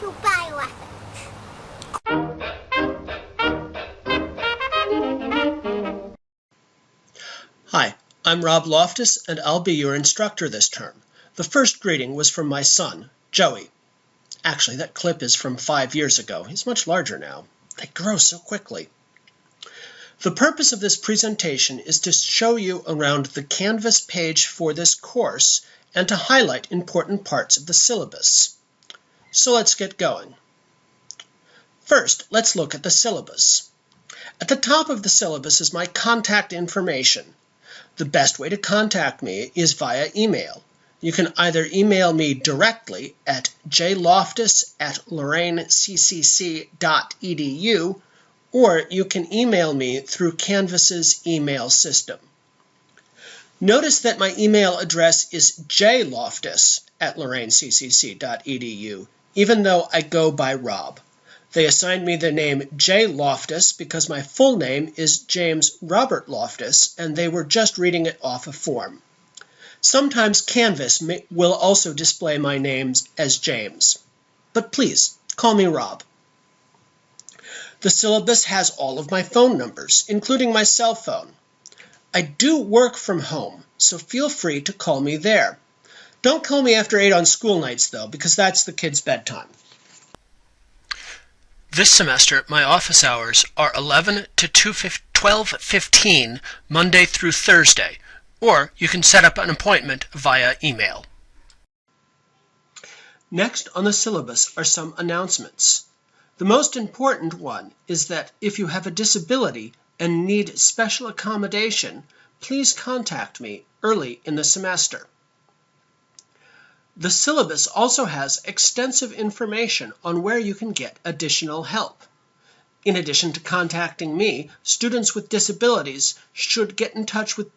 to bioethics. Hi, I'm Rob Loftus, and I'll be your instructor this term. The first greeting was from my son, Joey. Actually, that clip is from 5 years ago. He's much larger now. They grow so quickly. The purpose of this presentation is to show you around the Canvas page for this course and to highlight important parts of the syllabus. So let's get going. First, let's look at the syllabus. At the top of the syllabus is my contact information. The best way to contact me is via email. You can either email me directly at jloftus@lorainccc.edu, or you can email me through Canvas's email system. Notice that my email address is jloftus@lorainccc.edu, even though I go by Rob. They assigned me the name J. Loftus because my full name is James Robert Loftus, and they were just reading it off a form. Sometimes Canvas will also display my name as James, but please call me Rob. The syllabus has all of my phone numbers, including my cell phone. I do work from home, so feel free to call me there. Don't call me after 8 on school nights, though, because that's the kids' bedtime. This semester, my office hours are 11 to 12:15 Monday through Thursday, or you can set up an appointment via email. Next on the syllabus are some announcements. The most important one is that if you have a disability and need special accommodation, please contact me early in the semester. The syllabus also has extensive information on where you can get additional help. In addition to contacting me, students with disabilities should get in touch with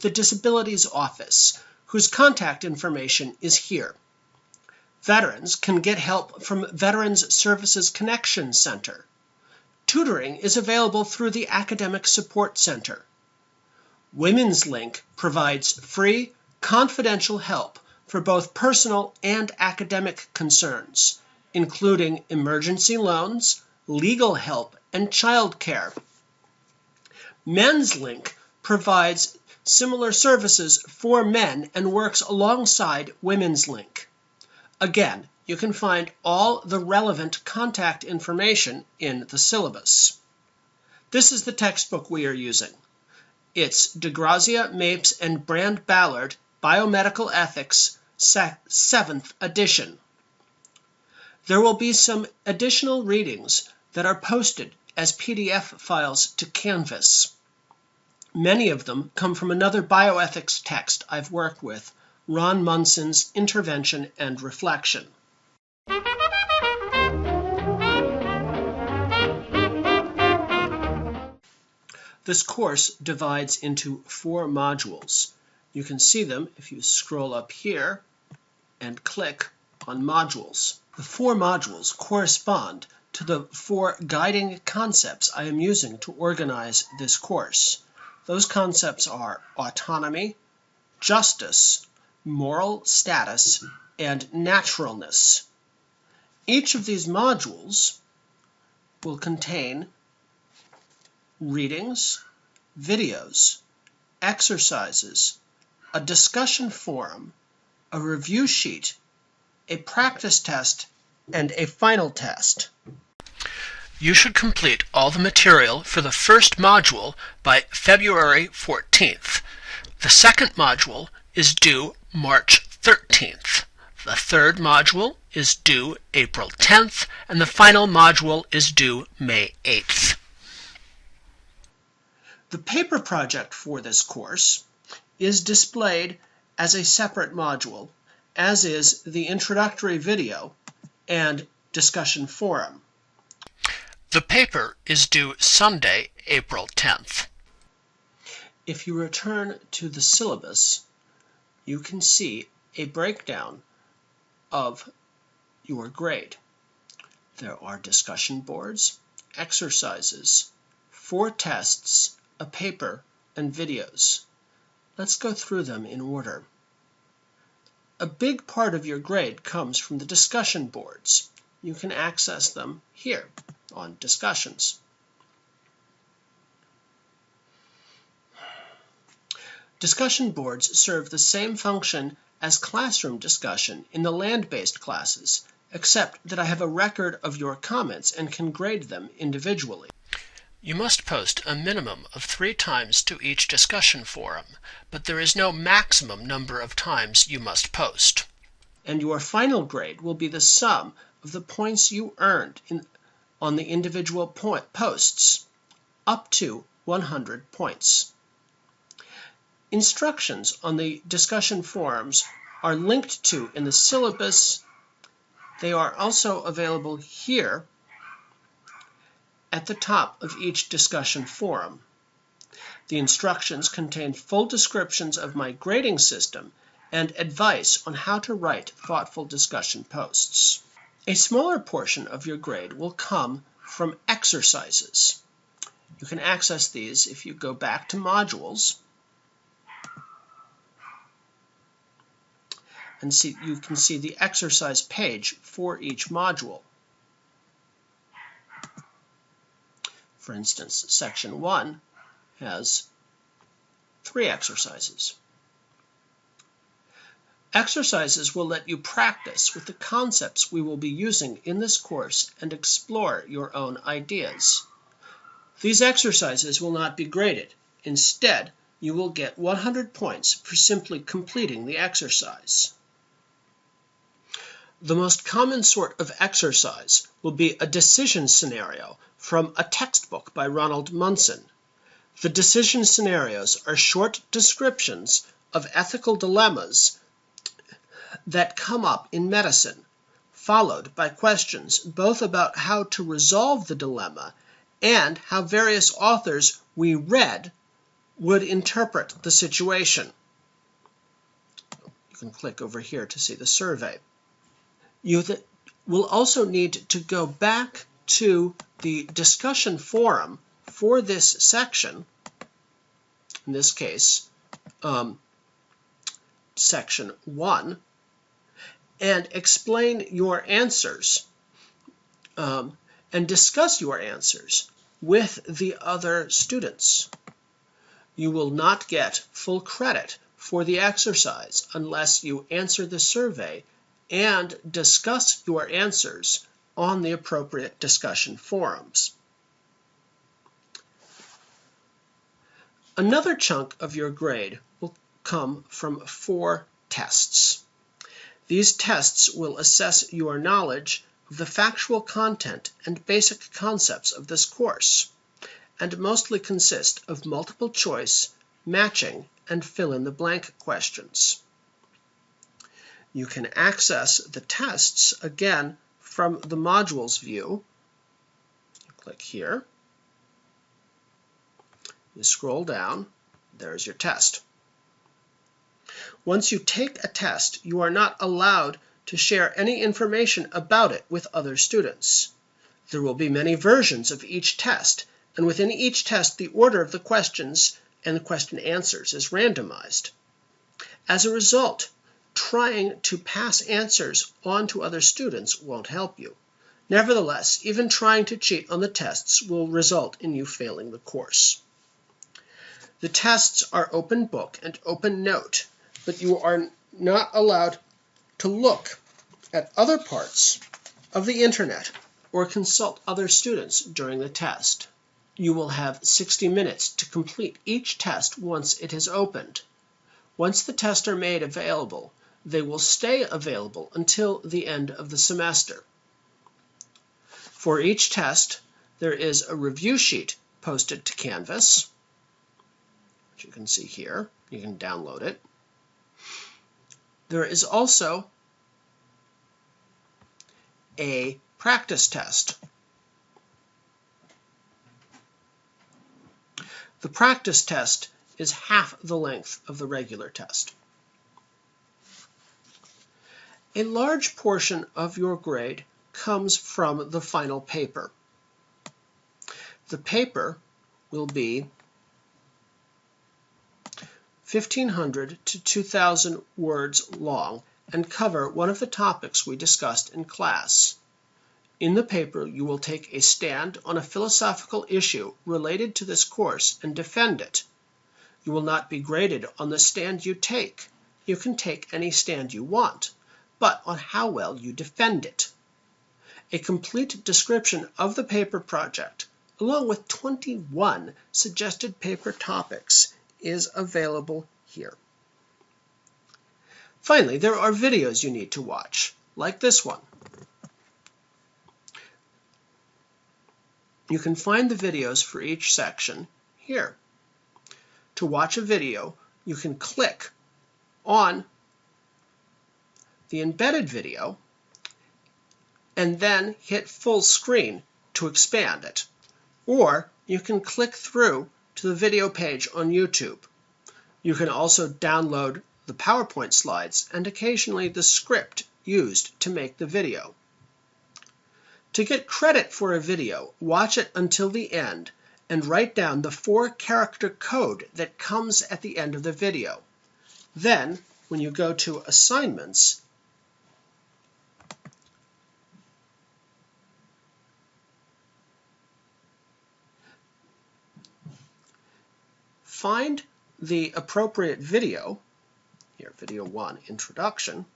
the Disabilities Office, whose contact information is here. Veterans can get help from Veterans Services Connection Center. Tutoring is available through the Academic Support Center. Women's Link provides free, confidential help for both personal and academic concerns, including emergency loans, legal help, and childcare. Men's Link provides similar services for men and works alongside Women's Link. Again, you can find all the relevant contact information in the syllabus. This is the textbook we are using. It's DeGrazia, Mapes, and Brand Ballard, Biomedical Ethics, 7th edition. There will be some additional readings that are posted as PDF files to Canvas. Many of them come from another bioethics text I've worked with, Ron Munson's Intervention and Reflection. This course divides into 4 modules. You can see them if you scroll up here and click on Modules. The 4 modules correspond to the 4 guiding concepts I am using to organize this course. Those concepts are autonomy, justice, moral status, and naturalness. Each of these modules will contain readings, videos, exercises, a discussion forum, a review sheet, a practice test, and a final test. You should complete all the material for the first module by February 14th. The second module is due March 13th. The third module is due April 10th, and the final module is due May 8th. The paper project for this course is displayed as a separate module, as is the introductory video and discussion forum. The paper is due Sunday, April 10th. If you return to the syllabus, you can see a breakdown of your grade. There are discussion boards, exercises, 4 tests, a paper, and videos. Let's go through them in order. A big part of your grade comes from the discussion boards. you can access them here on Discussions. Discussion boards serve the same function as classroom discussion in the land-based classes, except that I have a record of your comments and can grade them individually. You must post a minimum of 3 times to each discussion forum, but there is no maximum number of times you must post. And your final grade will be the sum of the points you earned on the individual posts, up to 100 points. Instructions on the discussion forums are linked to in the syllabus. They are also available here at the top of each discussion forum. The instructions contain full descriptions of my grading system and advice on how to write thoughtful discussion posts. A smaller portion of your grade will come from exercises. You can access these if you go back to Modules and you can see the exercise page for each module. For instance, Section 1 has 3 exercises. Exercises will let you practice with the concepts we will be using in this course and explore your own ideas. These exercises will not be graded. Instead, you will get 100 points for simply completing the exercise. The most common sort of exercise will be a decision scenario from a textbook by Ronald Munson. The decision scenarios are short descriptions of ethical dilemmas that come up in medicine, followed by questions both about how to resolve the dilemma and how various authors we read would interpret the situation. You can click over here to see the survey. You will also need to go back to the discussion forum for this section, in this case, Section 1, and explain your answers and discuss your answers with the other students. You will not get full credit for the exercise unless you answer the survey and discuss your answers on the appropriate discussion forums. Another chunk of your grade will come from 4 tests. These tests will assess your knowledge of the factual content and basic concepts of this course, and mostly consist of multiple choice, matching, and fill-in-the-blank questions. You can access the tests again from the Modules view. Click here. You scroll down. There's your test. Once you take a test, you are not allowed to share any information about it with other students. There will be many versions of each test, and within each test, the order of the questions and the question answers is randomized. As a result, trying to pass answers on to other students won't help you. Nevertheless, even trying to cheat on the tests will result in you failing the course. The tests are open book and open note, but you are not allowed to look at other parts of the internet or consult other students during the test. You will have 60 minutes to complete each test once it is opened. Once the tests are made available, they will stay available until the end of the semester. For each test, there is a review sheet posted to Canvas, which you can see here. You can download it. There is also a practice test. The practice test is half the length of the regular test. A large portion of your grade comes from the final paper. The paper will be 1,500 to 2,000 words long and cover one of the topics we discussed in class. In the paper, you will take a stand on a philosophical issue related to this course and defend it. You will not be graded on the stand you take. You can take any stand you want, but on how well you defend it. A complete description of the paper project, along with 21 suggested paper topics, is available here. Finally, there are videos you need to watch, like this one. You can find the videos for each section here. To watch a video, you can click on the embedded video and then hit full screen to expand it. Or you can click through to the video page on YouTube. You can also download the PowerPoint slides and occasionally the script used to make the video. To get credit for a video, watch it until the end and write down the 4-character code that comes at the end of the video. Then, when you go to assignments, find the appropriate video, here, video 1, introduction,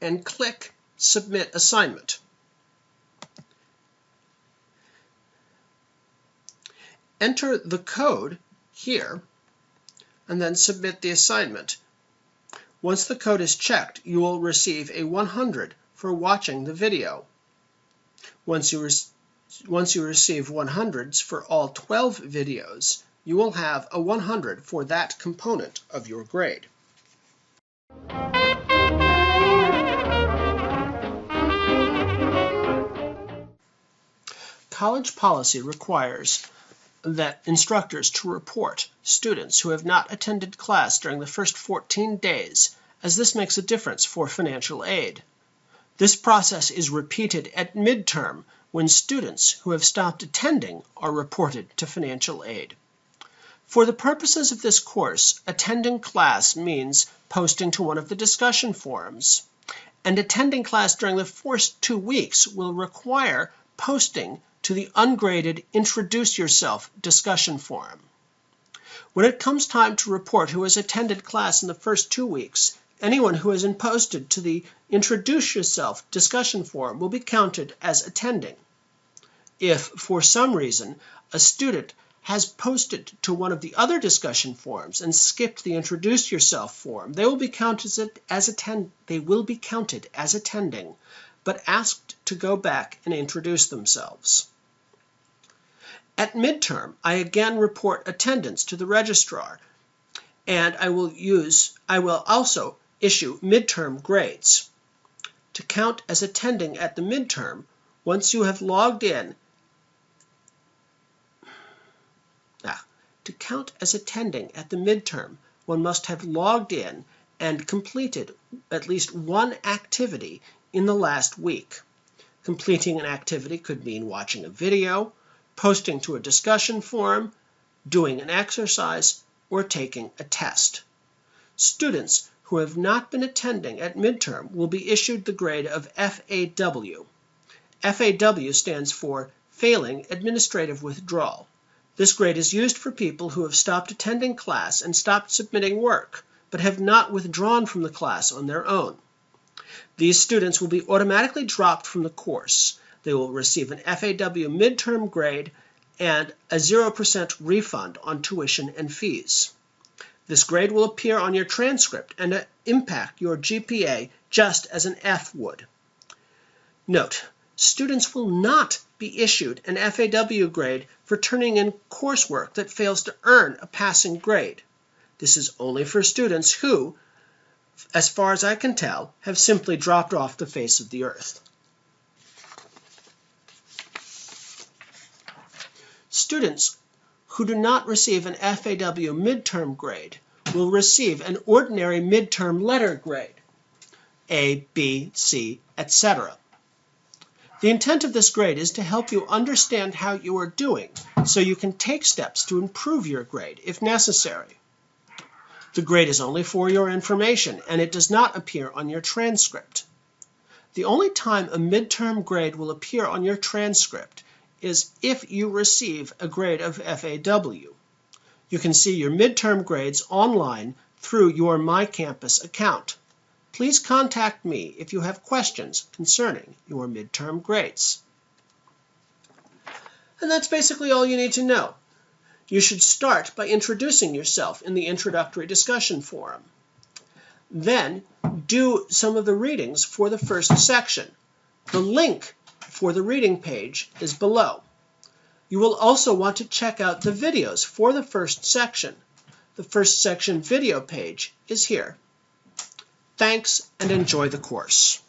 and click Submit Assignment. Enter the code here and then submit the assignment. Once the code is checked, you will receive a 100 for watching the video. Once you receive 100s for all 12 videos, you will have a 100 for that component of your grade. College policy requires that instructors to report students who have not attended class during the first 14 days, as this makes a difference for financial aid. This process is repeated at midterm when students who have stopped attending are reported to financial aid. For the purposes of this course, attending class means posting to one of the discussion forums, and attending class during the first 2 weeks will require posting to the ungraded Introduce Yourself discussion forum. When it comes time to report who has attended class in the first 2 weeks, anyone who has been posted to the Introduce Yourself discussion forum will be counted as attending. If, for some reason, a student has posted to one of the other discussion forums and skipped the Introduce Yourself forum, they will be counted as attending, but asked to go back and introduce themselves. At midterm, I again report attendance to the registrar, and I will also issue midterm grades. To count as attending at the midterm, once you have logged in, to count as attending at the midterm, one must have logged in and completed at least one activity in the last week. Completing an activity could mean watching a video, posting to a discussion forum, doing an exercise, or taking a test. Students who have not been attending at midterm will be issued the grade of FAW. FAW stands for Failing Administrative Withdrawal. This grade is used for people who have stopped attending class and stopped submitting work, but have not withdrawn from the class on their own. These students will be automatically dropped from the course. They will receive an FAW midterm grade and a 0% refund on tuition and fees. This grade will appear on your transcript and impact your GPA just as an F would. Note, students will not be issued an FAW grade for turning in coursework that fails to earn a passing grade. This is only for students who, as far as I can tell, have simply dropped off the face of the earth. Students who do not receive an FAW midterm grade will receive an ordinary midterm letter grade, A, B, C, etc. The intent of this grade is to help you understand how you are doing so you can take steps to improve your grade if necessary. The grade is only for your information, and it does not appear on your transcript. The only time a midterm grade will appear on your transcript is if you receive a grade of FAW. You can see your midterm grades online through your My Campus account. Please contact me if you have questions concerning your midterm grades. And that's basically all you need to know. You should start by introducing yourself in the introductory discussion forum. Then do some of the readings for the first section. The link for the reading page is below. You will also want to check out the videos for the first section. The first section video page is here. Thanks and enjoy the course.